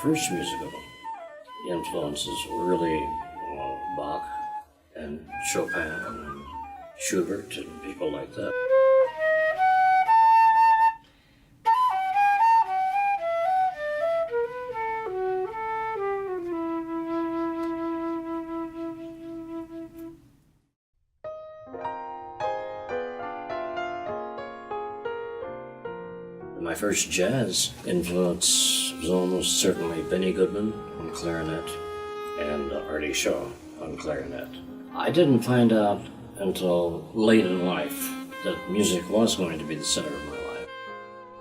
first musical influences were really Bach and Chopin and Schubert and people like that. My first jazz influence was almost certainly Benny Goodman on clarinet and Artie Shaw on clarinet. I didn't find out until late in life that music was going to be the center of my life.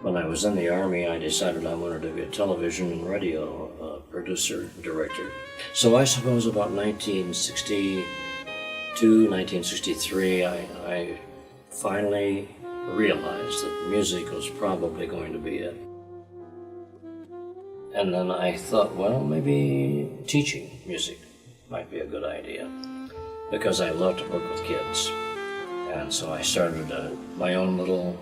When I was in the Army, I decided I wanted to be a television and radio producer, director. So I suppose about 1962, 1963, I finally realized that music was probably going to be it. And then I thought, well, maybe teaching music might be a good idea, because I love to work with kids. And so I started my own little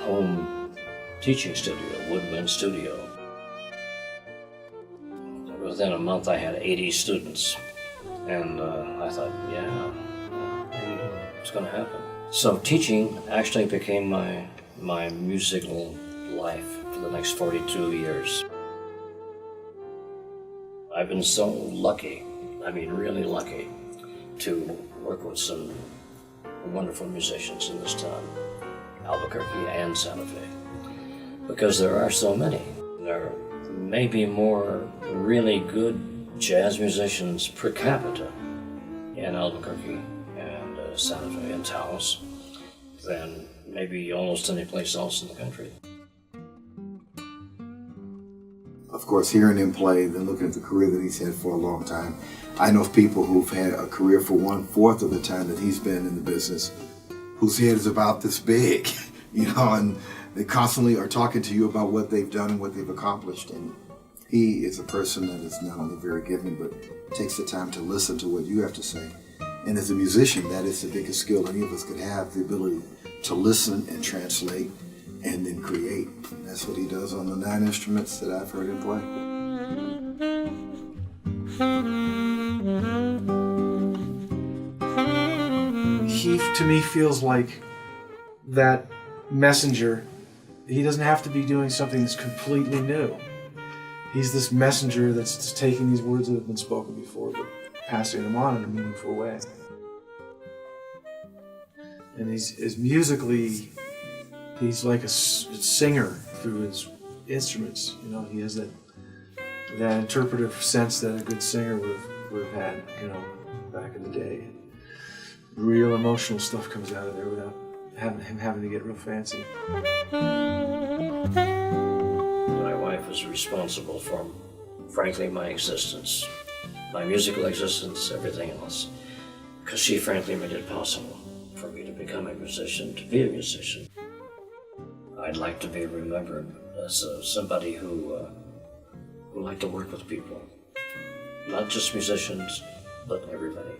home teaching studio, Woodwind Studio. Within a month I had 80 students, and I thought, yeah, maybe it's going to happen. So teaching actually became my musical life for the next 42 years. I've been so lucky, I mean really lucky, to work with some wonderful musicians in this town, Albuquerque and Santa Fe, because there are so many. There may be more really good jazz musicians per capita in Albuquerque and Santa Fe and Taos than maybe almost any place else in the country. Of course, hearing him play, then looking at the career that he's had for a long time, I know of people who've had a career for 1/4 of the time that he's been in the business, whose head is about this big, and they constantly are talking to you about what they've done and what they've accomplished. And he is a person that is not only very giving, but takes the time to listen to what you have to say. And as a musician, that is the biggest skill any of us could have, the ability to listen and translate and then create. And that's what he does on the 9 instruments that I've heard him play. He, to me, feels like that messenger. He doesn't have to be doing something that's completely new. He's this messenger that's just taking these words that have been spoken before, but passing them on in a meaningful way. And he's musically, he's like a singer through his instruments. He has that interpretive sense that a good singer would have had, back in the day. Real emotional stuff comes out of there without him having to get real fancy. My wife is responsible for, frankly, my existence, my musical existence, everything else, because she frankly made it possible for me to become a musician, to be a musician. I'd like to be remembered as somebody who liked to work with people, not just musicians, but everybody.